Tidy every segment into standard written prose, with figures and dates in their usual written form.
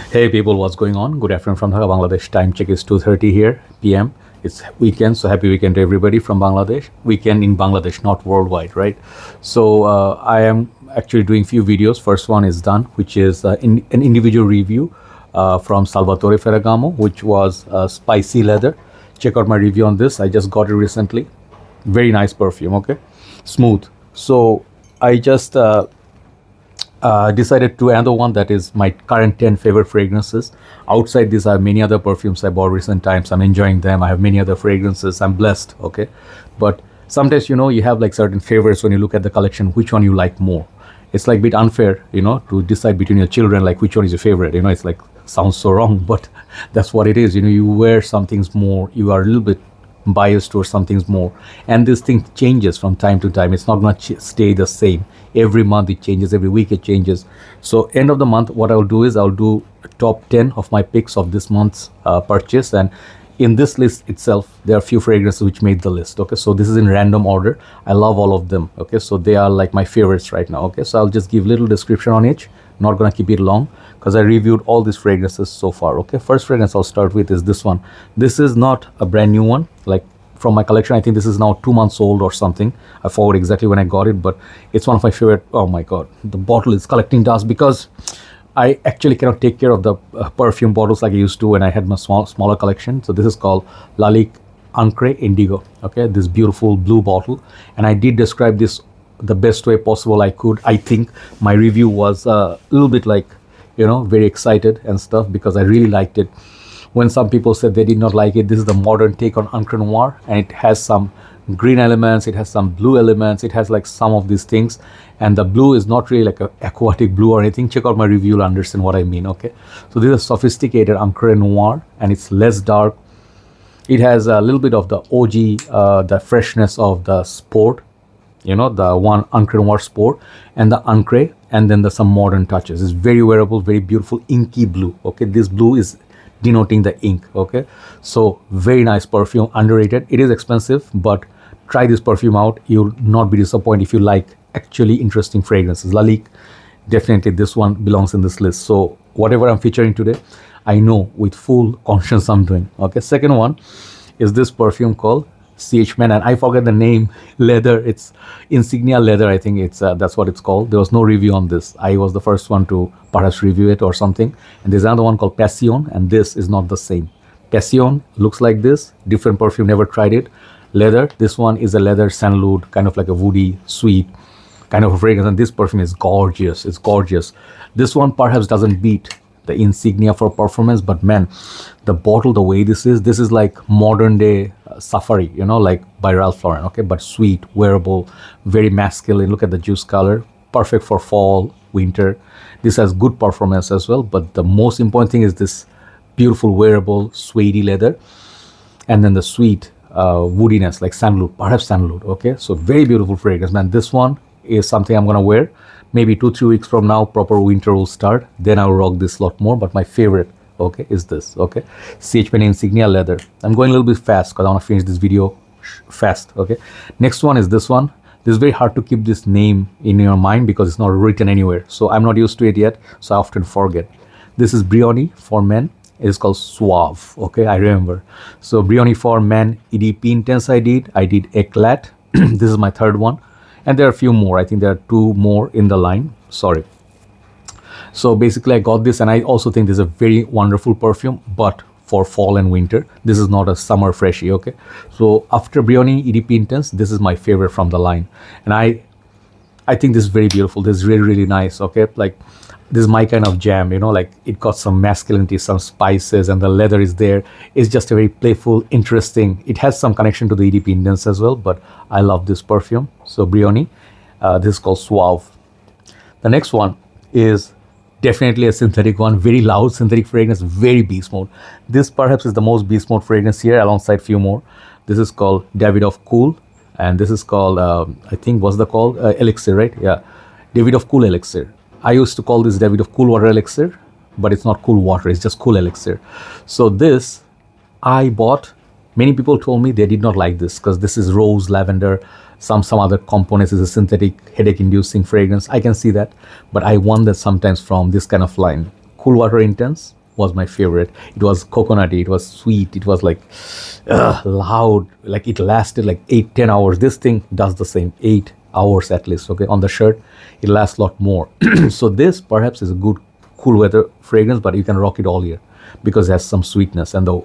Hey people, what's going on? Good afternoon from Dhaka, Bangladesh. Time check is 2:30 here p.m. It's weekend, so happy weekend to everybody from Bangladesh. Weekend in Bangladesh, not worldwide, right? So I am actually doing few videos. First one is done, which is an individual review from Salvatore Ferragamo, which was spicy leather. Check out my review on this. I just got it recently. Very nice perfume, okay? Smooth. So I just decided to another one that is my current 10 favorite fragrances. Outside these are many other perfumes I bought recent times. I'm enjoying them. I have many other fragrances. I'm blessed, okay? But sometimes, you have like certain favorites when you look at the collection, which one you like more. It's like a bit unfair, to decide between your children, like which one is your favorite. It's like, sounds so wrong, but that's what it is. You wear some things more, you are a little bit biased towards some things more, and this thing changes from time to time. It's not going to stay the same. Every month it changes, every week it changes. So end of the month, what I'll do is I'll do top 10 of my picks of this month's purchase, and in this list itself there are few fragrances which made the list, okay? So this is in random order. I love all of them, okay? So they are like my favorites right now, okay? So I'll just give little description on each. Not gonna keep it long because I reviewed all these fragrances so far, okay? First fragrance I'll start with is this one. This is not a brand new one, like from my collection. I think this is now 2 months old or something. I forgot exactly when I got it, but it's one of my favorite. Oh my god, the bottle is collecting dust because I actually cannot take care of the perfume bottles like I used to when I had my smaller collection. So this is called Lalique Encre Indigo, okay? This beautiful blue bottle, and I did describe this the best way possible I could. I think my review was a little bit like, very excited and stuff because I really liked it. When some people said they did not like it, this is the modern take on Encre Noir, and it has some green elements, it has some blue elements, it has like some of these things, and the blue is not really like a aquatic blue or anything. Check out my review, you'll understand what I mean, okay? So this is a sophisticated Encre Noir, and it's less dark. It has a little bit of the OG, the freshness of the sport, the one Encre Noir Sport and the Encre, and then some modern touches. It's very wearable, very beautiful, inky blue, okay? This blue is denoting the ink, okay? So very nice perfume, underrated. It is expensive, but try this perfume out. You'll not be disappointed if you like actually interesting fragrances. Lalique, definitely this one belongs in this list. So whatever I'm featuring today, I know with full conscience I'm doing, okay? Second one is this perfume called Chenn, and I forget the name. Leather, it's Insignia leather, I think it's that's what it's called. There was no review on this. I was the first one to perhaps review it or something. And there's another one called Passion, and this is not the same. Passion looks like this, different perfume, never tried it. Leather, this one is a leather sandalwood, kind of like a woody sweet kind of a fragrance, and this perfume is gorgeous. It's gorgeous. This one perhaps doesn't beat the Insignia for performance, but man, the bottle, the way this is like modern day safari, like by Ralph Lauren, okay? But sweet, wearable, very masculine. Look at the juice color, perfect for fall, winter. This has good performance as well, but the most important thing is this beautiful wearable suede leather, and then the sweet woodiness, like sandalwood, perhaps sandalwood, okay? So very beautiful fragrance, man. This one is something I'm gonna wear. Maybe 2-3 weeks from now, proper winter will start. Then I'll rock this lot more. But my favorite, okay, is this, okay? Chenn Insignia leather. I'm going a little bit fast because I want to finish this video fast, okay? Next one is this one. This is very hard to keep this name in your mind because it's not written anywhere. So I'm not used to it yet, so I often forget. This is Brioni for men. It is called Suave, okay? I remember. So Brioni for men, EDP Intense I did Eclat. This is my third one. And there are a few more. I think there are 2 more in the line. Sorry. So basically I got this, and I also think this is a very wonderful perfume, but for fall and winter. This is not a summer freshie, okay? So after Brioni EDP Intense, this is my favorite from the line. And I think this is very beautiful. This is really, really nice, okay? Like, this is my kind of jam, like it got some masculinity, some spices, and the leather is there. It's just a very playful, interesting. It has some connection to the EDP Indians as well, but I love this perfume. So Brioni, this is called Suave. The next one is definitely a synthetic one, very loud synthetic fragrance, very beast mode. This perhaps is the most beast mode fragrance here, alongside few more. This is called Davidoff Cool, and this is called, I think, what's the called? Elixir, right? Yeah, Davidoff Cool Elixir. I used to call this Davidoff Cool Water Elixir, but it's not cool water, it's just cool elixir. So this I bought. Many people told me they did not like this because this is rose, lavender, some other components. Is a synthetic headache inducing fragrance. I can see that, but I want that sometimes from this kind of line. Cool Water Intense, was my favorite. It was coconutty, it was sweet, it was like loud, like it lasted like 8-10 hours. This thing does the same, 8 hours at least, okay. On the shirt it lasts a lot more. So this perhaps is a good cool weather fragrance, but you can rock it all year because it has some sweetness, and the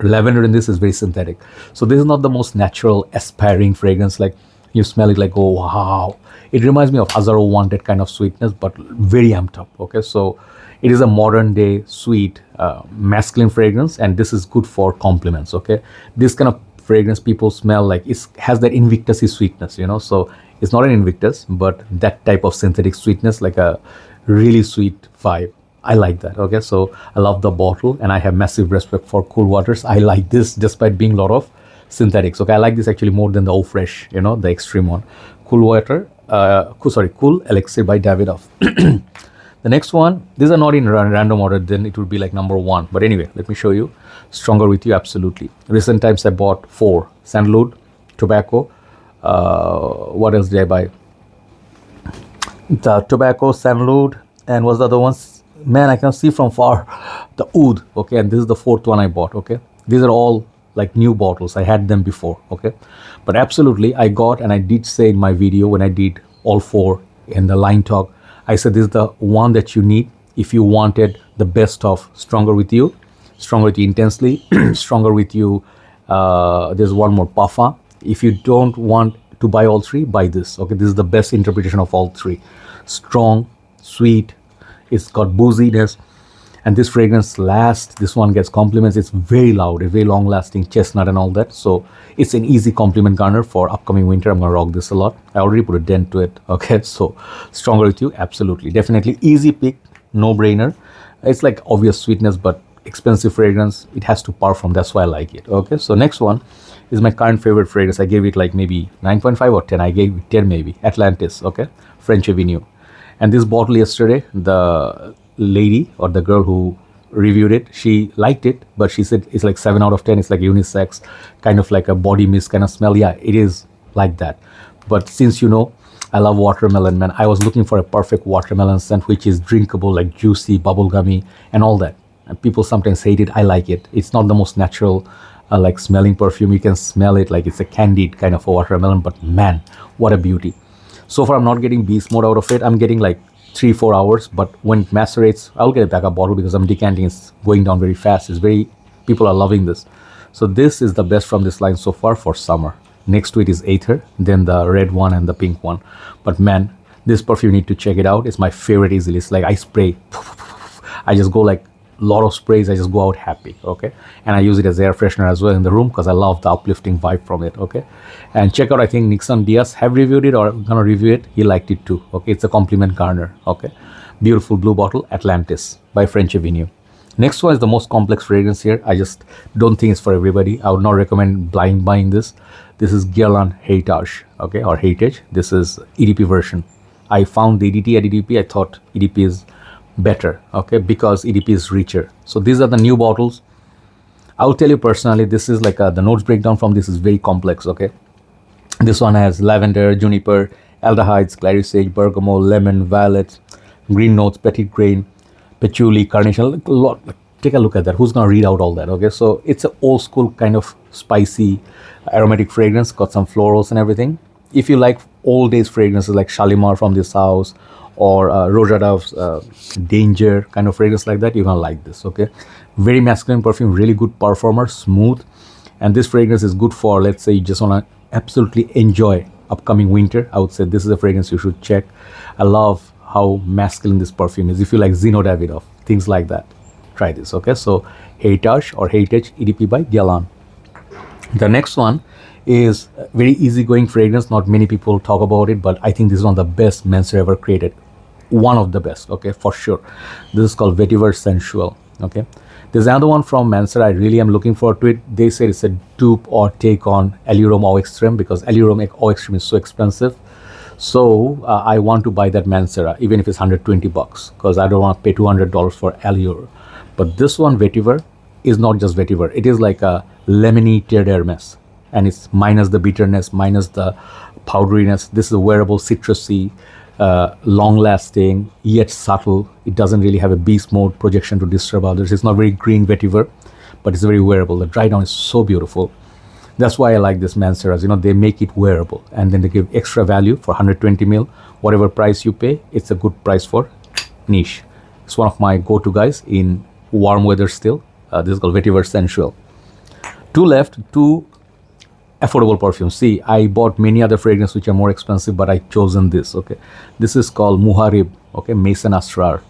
lavender in this is very synthetic. So this is not the most natural aspiring fragrance, like you smell it like, oh wow, it reminds me of Hazaro Wanted kind of sweetness, but very amped up, okay. So it is a modern day sweet masculine fragrance, and this is good for compliments, okay. This kind of fragrance people smell like it has that Invictus-y sweetness, you know. So it's not an Invictus, but that type of synthetic sweetness, like a really sweet vibe. I like that, okay. So I love the bottle, and I have massive respect for cool waters. I like this despite being a lot of synthetics, okay. I like this actually more than the Eau Fresh, you know, the extreme one. Cool water, cool Elixir by Davidoff. The next one, these are not in random order, then it would be like number 1, but anyway, let me show you. Stronger With You, absolutely. Recent times I bought 4: Sandalwood, Tobacco, what else did I buy? The Tobacco, Sandalwood, and what's the other ones? Man, I can see from far. The Oud, okay, and this is the 4th one I bought, okay. These are all like new bottles. I had them before, okay. But absolutely, I got, and I did say in my video when I did all 4 in the line talk, I said this is the one that you need if you wanted the best of Stronger With You, Stronger With You Intensely, Stronger With You, there's one more, Parfum. If you don't want to buy all 3, buy this, okay. This is the best interpretation of all 3. Strong, sweet, it's got booziness, and this fragrance lasts. This one gets compliments. It's very loud, a very long lasting chestnut and all that. So it's an easy compliment garner for upcoming winter. I'm gonna rock this a lot. I already put a dent to it, okay. So Stronger With You, absolutely, definitely easy pick, no brainer. It's like obvious sweetness, but expensive fragrance. It has to perform, that's why I like it, okay. So next one is my current favorite fragrance. I gave it like maybe 9.5 or 10. I gave it 10 maybe. Atlantis, okay, French Avenue. And this bottle yesterday, the lady or the girl who reviewed it, she liked it, but she said it's like 7 out of 10. It's like unisex, kind of like a body mist kind of smell. Yeah, it is like that. But since you know, I love watermelon, man. I was looking for a perfect watermelon scent, which is drinkable, like juicy, bubblegummy, and all that. And people sometimes hate it. I like it. It's not the most natural, like smelling perfume. You can smell it like it's a candied kind of a watermelon, but man, what a beauty. So far, I'm not getting beast mode out of it. I'm getting like 3-4 hours, but when it macerates, I'll get a backup bottle because I'm decanting. It's going down very fast. It's very, people are loving this. So this is the best from this line so far for summer. Next to it is Aether, then the red one and the pink one. But man, this perfume, you need to check it out. It's my favorite easily. It's like I spray. I just go like lot of sprays. I just go out happy, okay. And I use it as air freshener as well in the room because I love the uplifting vibe from it, okay. And check out, I think Nixon Diaz have reviewed it or gonna review it. He liked it too, okay. It's a compliment garner, okay. Beautiful blue bottle, Atlantis by French Avenue. Next one is the most complex fragrance here. I just don't think it's for everybody. I would not recommend blind buying this. This is Guerlain Heritage, okay, or Heritage. This is EDP version. I found the EDT at EDP. I thought EDP is better, okay, because EDP is richer. So these are the new bottles. I'll tell you personally, this is like the notes breakdown from this is very complex, okay. This one has lavender, juniper, aldehydes, clary sage, bergamot, lemon, violet, green notes, petit grain, patchouli, carnation, a lot. Take a look at that. Who's gonna read out all that, okay. So it's an old school kind of spicy aromatic fragrance, got some florals and everything. If you like old days fragrances like Shalimar from this house, or Rojadov's Danger kind of fragrance like that, you're gonna like this, okay. Very masculine perfume, really good performer, smooth. And this fragrance is good for, let's say you just wanna absolutely enjoy upcoming winter. I would say this is a fragrance you should check. I love how masculine this perfume is. If you like Zino Davidoff, things like that, try this, okay. So Heritage or Heritage EDP by Guerlain. The next one is very easygoing fragrance. Not many people talk about it, but I think this is one of the best Mancera ever created. One of the best, okay, for sure. This is called Vetiver Sensuel, okay. There's another one from Mancera. I really am looking forward to it. They said it's a dupe or take on Allurome Eau Extreme because Allurome Eau Extreme is so expensive. So I want to buy that Mancera, even if it's $120, because I don't want to pay $200 for Allure. But this one, Vetiver, is not just Vetiver. It is like a lemony terre d'hermes, and it's minus the bitterness, minus the powderiness. This is a wearable citrusy long lasting yet subtle. It doesn't really have a beast mode projection to disturb others. It's not very green vetiver, but it's very wearable. The dry down is so beautiful. That's why I like this Manceras. They make it wearable, and then they give extra value for 120 mil. Whatever price you pay, it's a good price for niche. It's one of my go-to guys in warm weather still. This is called Vetiver Sensuel. Two left, two affordable perfumes. See, I bought many other fragrances which are more expensive, but I chosen this. Okay, this is called Muharib. Okay, Mason Asrar,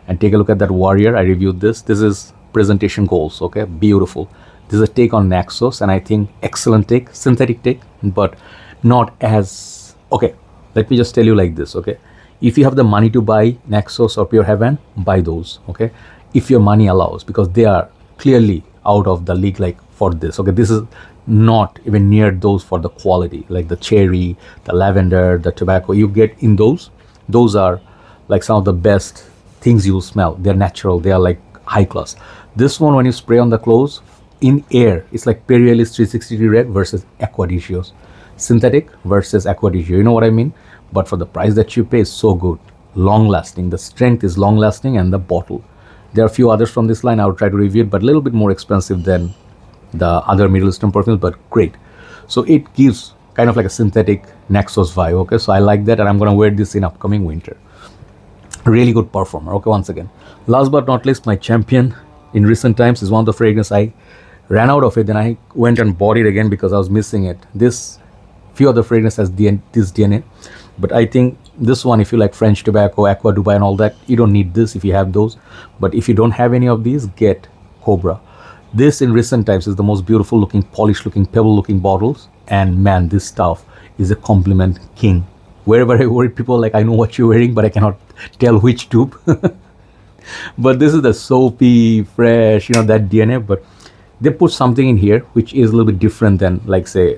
and take a look at that warrior. I reviewed this. This is presentation goals. Okay, beautiful. This is a take on Naxos, and I think excellent take, synthetic take, but not as okay. Let me just tell you like this. Okay, if you have the money to buy Naxos or Pure Heaven, buy those. Okay, if your money allows, because they are clearly out of the league like for this. Okay, this is not even near those for the quality, like the cherry, the lavender, the tobacco you get in those. Those are like some of the best things you'll smell. They're natural. They are like high class. This one, when you spray on the clothes in air, it's like Perielis 360 red versus Aqua di Gios. Synthetic versus Aqua di Gio. You know what I mean? But for the price that you pay, is so good. Long lasting. The strength is long lasting, and the bottle. There are a few others from this line. I will try to review it, but a little bit more expensive than the other Middle Eastern perfumes, but great. So it gives kind of like a synthetic Naxos vibe. Okay, so I like that, and I'm gonna wear this in upcoming winter. Really good performer. Okay, once again, last but not least, my champion in recent times is one of the fragrance I ran out of it, then I went and bought it again because I was missing it. This few other fragrance has this DNA, but I think this one, if you like French tobacco, Aqua Dubai and all that, you don't need this if you have those. But if you don't have any of these, get Cobra. This in recent times is the most beautiful looking, polished looking, pebble looking bottles, and man, this stuff is a compliment king. Wherever I wear it, people are like, I know what you're wearing, but I cannot tell which tube. But this is the soapy, fresh, that DNA, but they put something in here which is a little bit different than, like, say,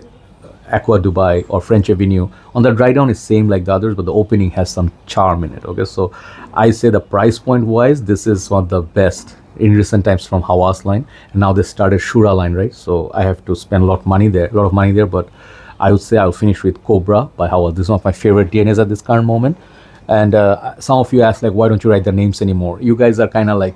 Aqua Dubai or French Avenue. On the dry down is same like the others, but the opening has some charm in it. Okay, so I say the price point wise, this is one of the best in recent times from Hawas line, and now they started Shura line, right? So I have to spend a lot of money there, but I would say I'll finish with Cobra by Hawas. This is one of my favorite DNAs at this current moment. And some of you ask, like, why don't you write the names anymore? You guys are kind of like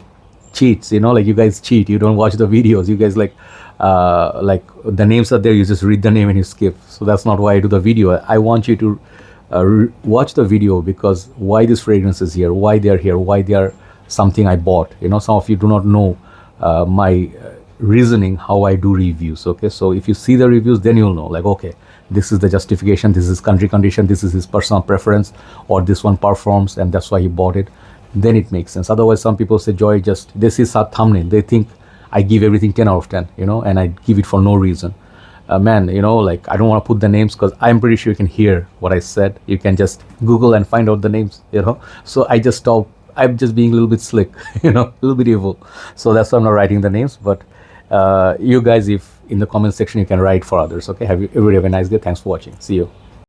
cheats, like you guys cheat. You don't watch the videos. You guys like the names are there. You just read the name and you skip. So that's not why I do the video. I want you to watch the video, because why this fragrance is here, why they are here, why they are something I bought. Some of you do not know my reasoning how I do reviews. Okay, so if you see the reviews, then you'll know, like, okay, this is the justification, this is country condition, this is his personal preference, or this one performs and that's why he bought it. Then it makes sense. Otherwise, some people say, Joy, just this is a thumbnail. They think I give everything 10 out of 10, and I give it for no reason. Man, like, I don't want to put the names because I'm pretty sure you can hear what I said. You can just Google and find out the names, So I just stop. I'm just being a little bit slick, a little bit evil. So that's why I'm not writing the names. But you guys, if in the comment section, you can write for others. Okay, everybody have a nice day. Thanks for watching. See you.